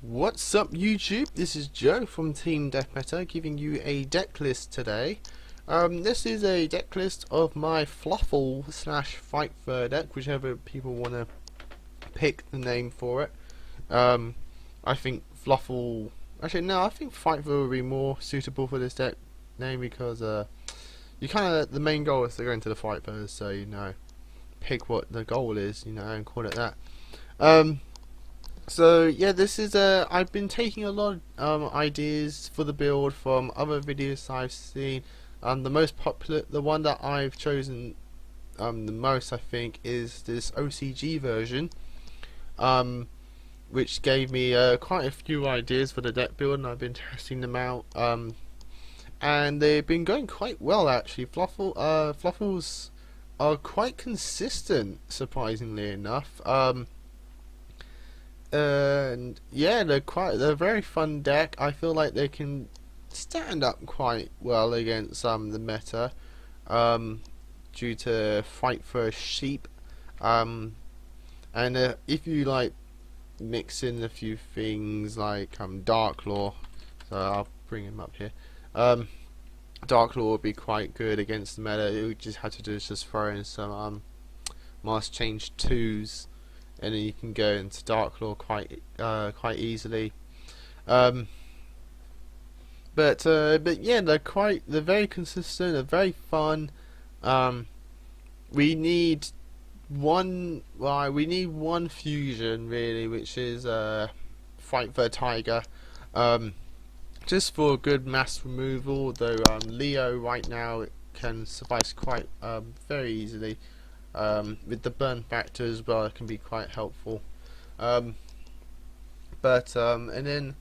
What's up YouTube? This is Joe from Team Death giving you a deck list today. This is a deck list of my Fluffle slash frightfur deck, whichever people want to pick the name for it. I think Fluffle, actually no, I think frightfur would be more suitable for this deck name because you kind of, the main goal is to go into the frightfur, so pick what the goal is, and call it that. So yeah, this is I've been taking a lot of ideas for the build from other videos I've seen. The most popular, the one that I've chosen the most, I think, is this OCG version, which gave me quite a few ideas for the deck build, and I've been testing them out. And they've been going quite well actually. Fluffles are quite consistent, surprisingly enough. And yeah, they're a very fun deck. I feel like they can stand up quite well against the meta, due to frightfur sheep. And if you like mix in a few things like Dark Law, so I'll bring him up here. Dark Law would be quite good against the meta. All you just have to do is just throw in some Mask Change 2s, and then you can go into Dark Law quite easily. But yeah, they're very consistent. They're very fun. We need one fusion really, which is frightfur Tiger. Just for good mass removal. Though Leo right now can suffice quite very easily. With the burn factor as well, it can be quite helpful. And then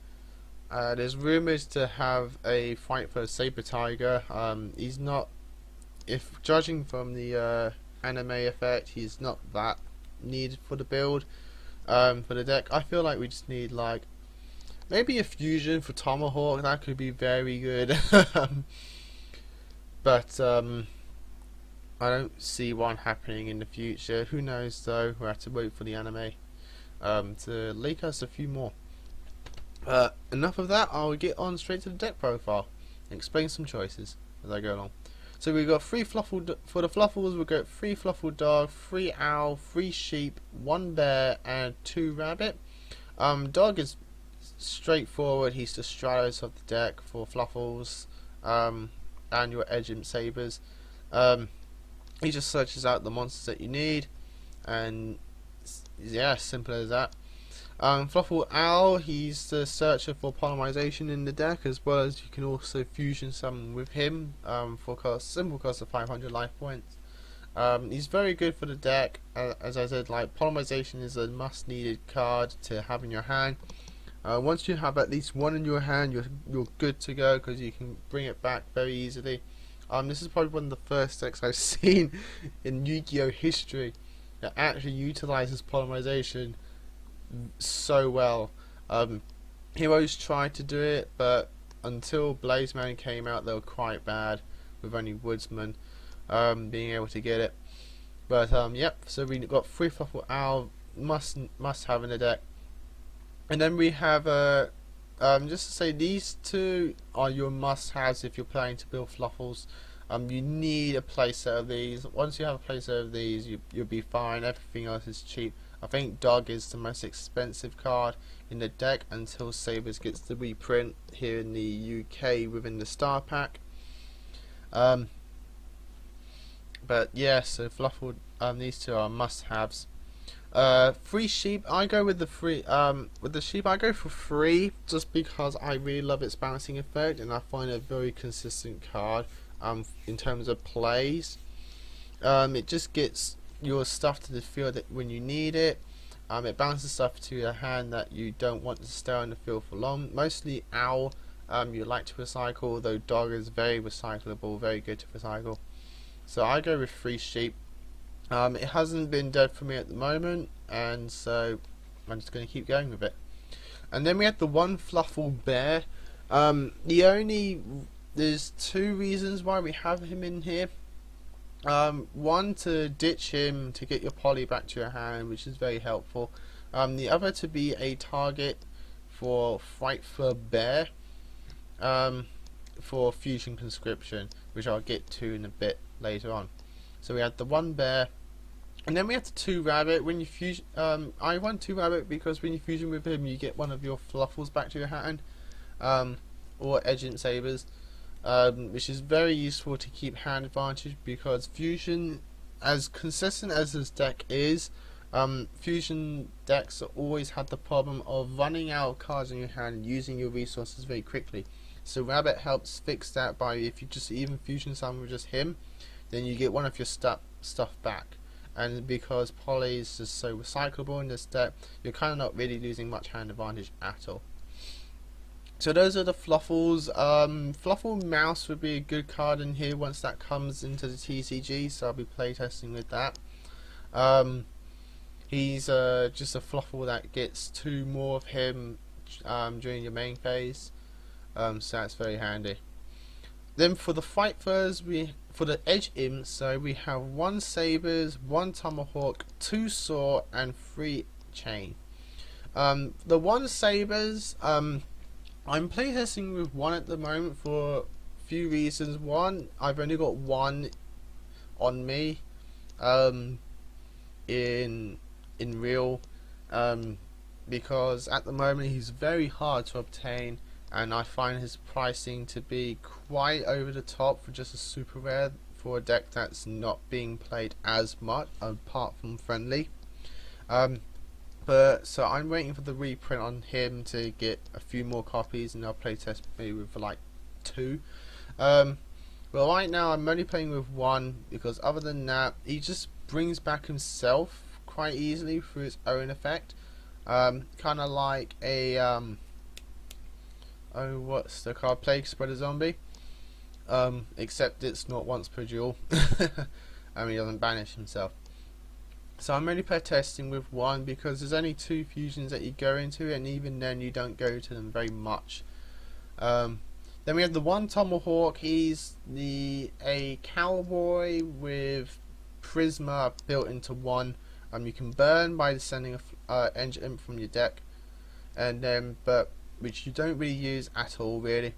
there's rumours to have a frightfur Saber Tiger. He's not, if judging from the anime effect, he's not that needed for the build. For the deck, I feel like we just need like maybe a fusion for Tomahawk. That could be very good. But I don't see one happening in the future. Who knows though? We'll have to wait for the anime to leak us a few more. Enough of that. I'll get on straight to the deck profile and explain some choices as I go along. So we've got 3 Fluffle for the Fluffles. We've got 3 Fluffle Dog, 3 Owl, 3 Sheep, 1 Bear, and 2 Rabbit. Dog is straightforward. He's the Stratos of the deck for Fluffles, and your Edge Imp Sabers. He just searches out the monsters that you need, and yeah, simple as that. Fluffle Owl, he's the searcher for polymerization in the deck, as well as you can also fusion summon with him for simple cost of 500 life points. He's very good for the deck. As I said, like, polymerization is a must needed card to have in your hand. Once you have at least one in your hand, you're good to go, because you can bring it back very easily. This is probably one of the first decks I've seen in Yu-Gi-Oh history that actually utilizes polymerization so well. Heroes tried to do it, but until Blazeman came out, they were quite bad, with only Woodsman being able to get it. But yep, so we got 3 Fluffle Owl, must have in the deck. And then we have just to say, these 2 are your must-haves if you're planning to build Fluffles. You need a playset of these. Once you have a playset of these, you'll be fine. Everything else is cheap. I think Dog is the most expensive card in the deck until Sabers gets the reprint here in the UK within the Star Pack. But yeah, so Fluffle, these 2 are must-haves. 3 Sheep, I go with the Sheep, I go for 3 just because I really love its bouncing effect, and I find it a very consistent card in terms of plays. It just gets your stuff to the field when you need it. It bounces stuff to your hand that you don't want to stay on the field for long. Mostly Owl, you like to recycle, though Dog is very recyclable, very good to recycle. So I go with 3 Sheep. It hasn't been dead for me at the moment, and so I'm just going to keep going with it. And then we have the 1 Fluffle Bear. There's 2 reasons why we have him in here. One, to ditch him to get your poly back to your hand, which is very helpful. The other, to be a target for frightfur bear for fusion conscription, which I'll get to in a bit later on. So we had the 1 bear, and then we had the 2 rabbit. When you fusion, I won 2 rabbit because when you fusion with him, you get one of your fluffles back to your hand, or edge imp sabers, which is very useful to keep hand advantage, because fusion, as consistent as this deck is, fusion decks always had the problem of running out of cards in your hand and using your resources very quickly. So rabbit helps fix that by, if you just even fusion summon with just him, then you get one of your stuff back. And because Poly is just so recyclable in this deck, you're kind of not really losing much hand advantage at all. So those are the Fluffles. Fluffle Mouse would be a good card in here once that comes into the TCG, so I'll be playtesting with that. He's just a Fluffle that gets 2 more of him during your main phase, so that's very handy. Then for the frightfurs, for the edge imps, so we have 1 sabers, 1 tomahawk, 2 saw, and 3 chain. The 1 sabers, I'm playtesting with 1 at the moment for a few reasons. One, I've only got 1 on me in real, because at the moment he's very hard to obtain, and I find his pricing to be quite over the top for just a super rare for a deck that's not being played as much apart from friendly. But so I'm waiting for the reprint on him to get a few more copies, and I'll playtest maybe with like 2. Well, right now I'm only playing with 1, because other than that, he just brings back himself quite easily through his own effect. Kind of like a what's the card? Plague Spreader Zombie. Except it's not once per duel. And he doesn't banish himself. So I'm only playtesting with 1 because there's only 2 fusions that you go into, and even then you don't go to them very much. Then we have the 1 Tomahawk. He's a cowboy with Prisma built into 1. You can burn by sending a Engine Imp from your deck, and then which you don't really use at all really.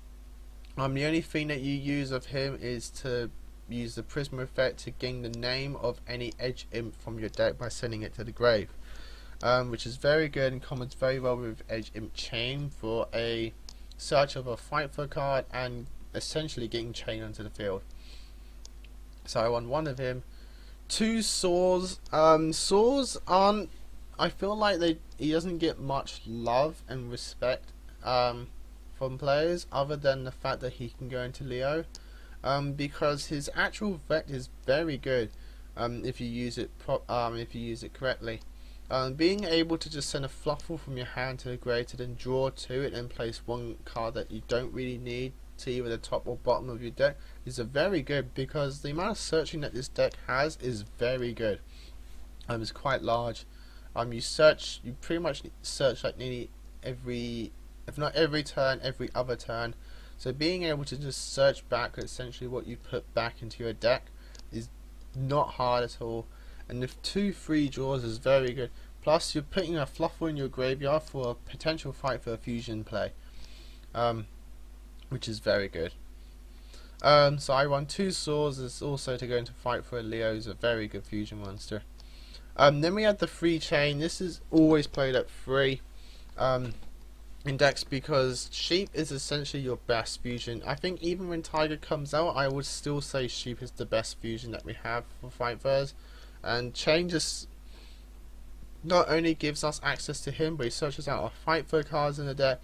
The only thing that you use of him is to use the Prisma effect to gain the name of any Edge Imp from your deck by sending it to the grave, which is very good and combines very well with Edge Imp Chain for a search of a frightfur card and essentially getting Chain onto the field. So I won 1 of him. 2 saws. Saws aren't, I feel like he doesn't get much love and respect from players, other than the fact that he can go into Leo, because his actual effect is very good if you use it correctly. Being able to just send a Fluffle from your hand to the grave to then draw 2 and then place 1 card that you don't really need to either the top or bottom of your deck is very good, because the amount of searching that this deck has is very good. It's quite large. You pretty much search like nearly every, if not every turn, every other turn. So being able to just search back essentially what you put back into your deck is not hard at all. And with 2 free draws is very good. Plus you're putting a Fluffle in your graveyard for a potential fight for a fusion play, which is very good. So I won 2 swords. It's also to go into fight for a Leo, is a very good fusion monster. Then we had the 3 chain. This is always played at 3 in decks, because sheep is essentially your best fusion. I think even when Tiger comes out, I would still say sheep is the best fusion that we have for frightfurs. And chain just not only gives us access to him, but he searches out our frightfur cards in the deck,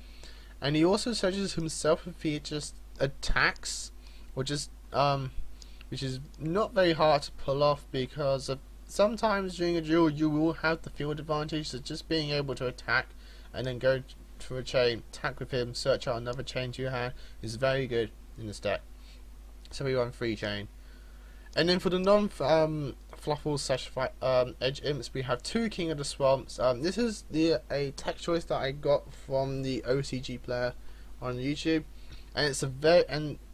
and he also searches himself if he just attacks, or just which is not very hard to pull off, because sometimes during a duel you will have the field advantage. So just being able to attack and then go for a chain, attack with him, search out another chain to your hand is very good in this deck. So we run 3 chain. And then for the non-Fluffles / Edge Imps, we have 2 King of the Swamps. This is a tech choice that I got from the OCG player on YouTube, and it's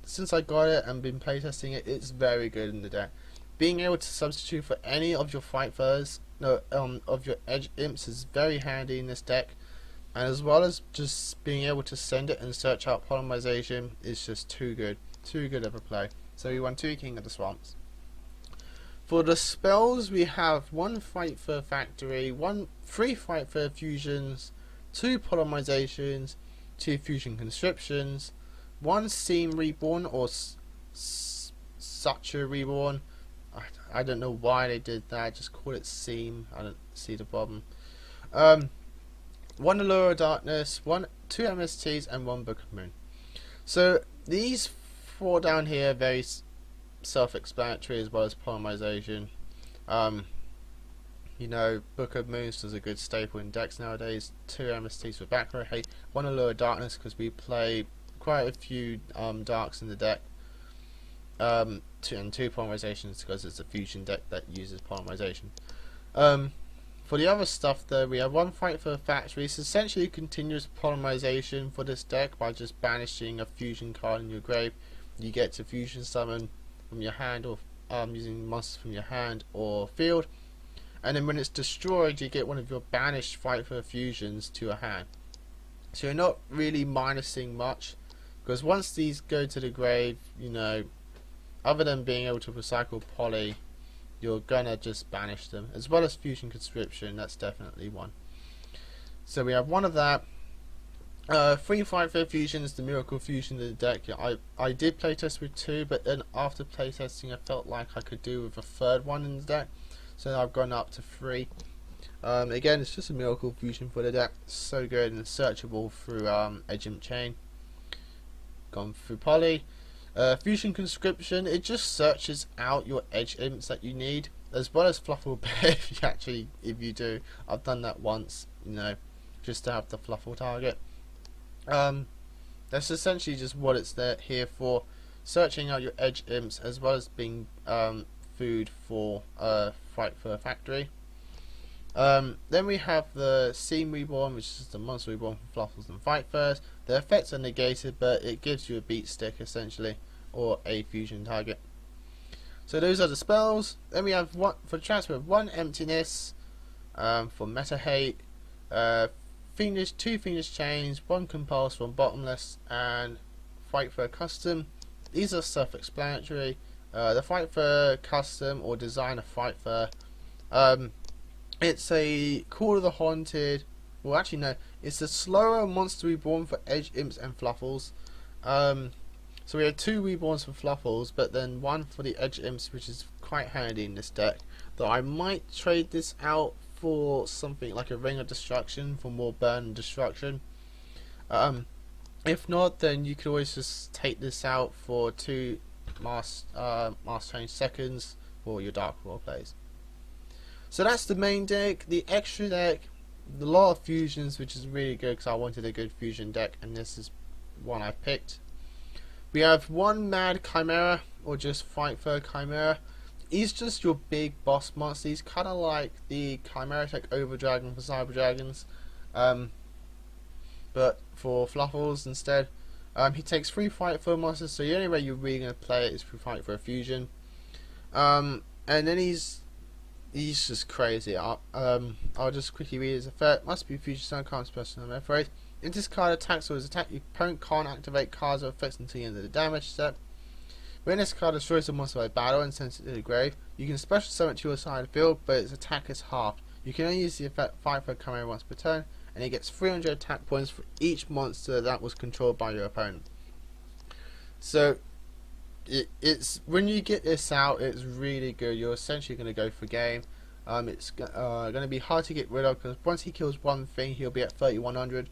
since I got it and been playtesting it, it's very good in the deck. Being able to substitute for any of your frightfurs, of your Edge Imps, is very handy in this deck, and as well as just being able to send it and search out polymerization is just too good of a play. So we won 2 King of the Swamps. For the spells, we have 1 frightfur factory, 3 frightfur fusions, 2 polymerizations, 2 fusion conscriptions, 1 seam reborn or such a reborn. I don't know why they did that. Just call it seam. I don't see the problem. 1 Allure of Darkness, 2 MSTs, and 1 Book of Moon. So these 4 down here are very self-explanatory, as well as polymerization. You know, Book of Moons is a good staple in decks nowadays. 2 MSTs for backrow hate, 1 Allure of Darkness because we play quite a few darks in the deck. 2 polymerizations because it's a fusion deck that uses polymerization. For the other stuff though, we have 1 frightfur factory. It's essentially continuous polymerization for this deck. By just banishing a fusion card in your grave, you get to fusion summon from your hand, or using monsters from your hand or field, and then when it's destroyed, you get one of your banished frightfur fusions to your hand. So you're not really minusing much, because once these go to the grave, you know, other than being able to recycle poly, you're gonna just banish them, as well as fusion conscription. That's definitely one. So we have 1 of that. 3 frightfur fusions, the miracle fusion in the deck. I did playtest with 2, but then after playtesting I felt like I could do with a 3rd one in the deck, so I've gone up to 3. Again, it's just a miracle fusion for the deck. So good and searchable through Edge Imp Chain. Gone through poly. Fusion conscription, it just searches out your edge imps that you need, as well as Fluffle Bear if you do. I've done that once, you know, just to have the Fluffle target. That's essentially just what it's here for, searching out your edge imps, as well as being food for Frightfur Factory. Then we have the Seam Reborn, which is the monster reborn from Fluffles and Frightfurs. The effects are negated, but it gives you a beat stick essentially, or a fusion target. So those are the spells. Then we have for transfer of 1 Emptiness, for Meta Hate, 2 Fiendish Chains, 1 Compulse, 1 Bottomless, and Frightfur Custom. These are self-explanatory. The Frightfur Custom, or Designer Frightfur, it's a Call of the Haunted. Well, actually no, it's a slower monster reborn for Edge Imps and Fluffles. So we have 2 reborns for Fluffles, but then 1 for the Edge Imps, which is quite handy in this deck. Though I might trade this out for something like a Ring of Destruction for more burn and destruction. If not, then you could always just take this out for 2 Mass Change Seconds for your Dark Roar plays. So that's the main deck. The extra deck, a lot of fusions, which is really good because I wanted a good fusion deck, and this is one I picked. We have 1 Mad Chimera, or just Frightfur Chimera. He's just your big boss monster. He's kind of like the Chimera Tech Over Dragon for Cyber Dragons, but for Fluffles instead. He takes 3 Frightfur monsters, so the only way you're really going to play it is through Frightfur Fusion. And then he's just crazy. I'll just quickly read his effect. Must be future stone, can't special, I'm afraid. If this card attacks or is attacked, your opponent can't activate cards or effects until the end of the damage step. When this card destroys a monster by battle and sends it to the grave, you can special summon it to your side of the field, but its attack is halved. You can only use the effect Frightfur Chimera once per turn, and it gets 300 attack points for each monster that was controlled by your opponent. So it's when you get this out, it's really good. You're essentially going to go for game. It's going to be hard to get rid of, because once he kills one thing, he'll be at 3100.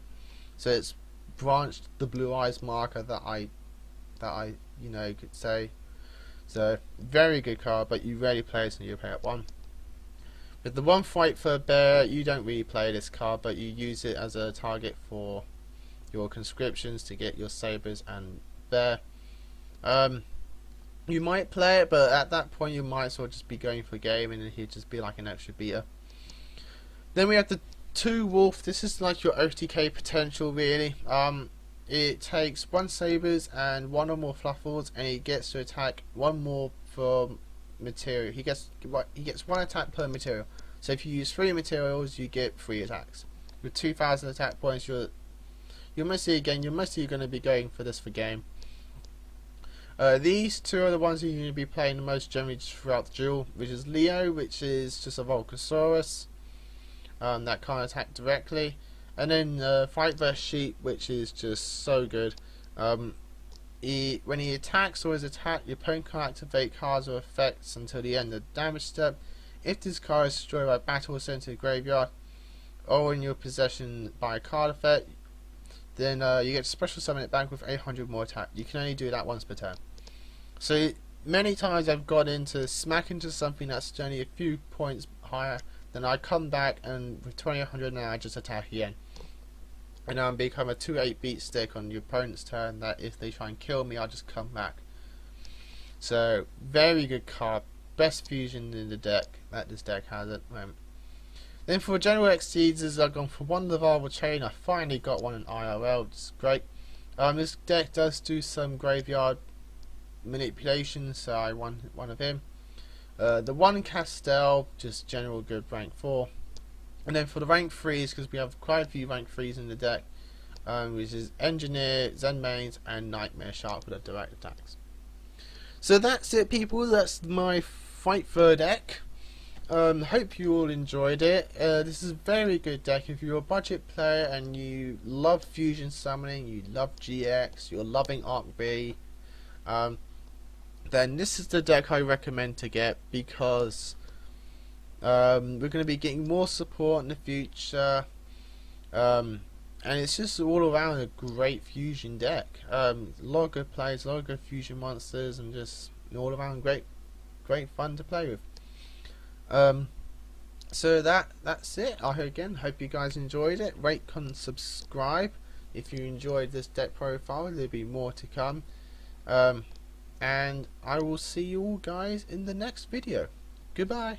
So it's branched the Blue Eyes marker that I could say. So very good card, but you rarely play it until you pay up 1. With the 1 Frightfur Bear, you don't really play this card, but you use it as a target for your conscriptions to get your sabers and bear. You might play it, but at that point you might as well just be going for game, and then he'd just be like an extra beater. Then we have the 2 Wolf. This is like your OTK potential, really. It takes 1 sabers and 1 or more Fluffles, and he gets to attack 1 more for material. He gets 1 attack per material. So if you use 3 materials, you get 3 attacks. with 2,000 attack points, you're mostly going to be going for this for game. These two are the ones you're going to be playing the most generally throughout the duel, which is Leo, which is just a Volcasaurus that can't attack directly, and then frightfur Sheep, which is just so good. When he attacks or is attacked, your opponent can activate cards or effects until the end of the damage step. If this card is destroyed by battle or sent to the graveyard, or in your possession by a card effect, then you get to special summon it back with 800 more attack. You can only do that once per turn. So many times I've got into smack into something that's only a few points higher, then I come back and with 2800 now I just attack again. And I'll become a 2/8 beat stick on your opponent's turn that if they try and kill me, I'll just come back. So very good card, best fusion in the deck that this deck has at the moment. Then for general exceeds, I've gone for one Laval Chain. I finally got one in IRL, which is great. This deck does do some graveyard manipulation, so I won one of him. The one Castell, just general good rank 4. And then for the rank 3s, because we have quite a few rank 3s in the deck, which is Engineer, Zen Mains, and Nightmare Shark with the direct attacks. So that's it, people. That's my frightfur deck. Hope you all enjoyed it. This is a very good deck if you're a budget player and you love fusion summoning, you love GX, you're loving Arc B, then this is the deck I recommend to get, because we're going to be getting more support in the future, and it's just all around a great fusion deck. A lot of good players, a lot of good fusion monsters, and just all around great fun to play with. So that's it. Hope you guys enjoyed it. Rate, comment, subscribe if you enjoyed this deck profile. There'll be more to come, and I will see you all guys in the next video. Goodbye.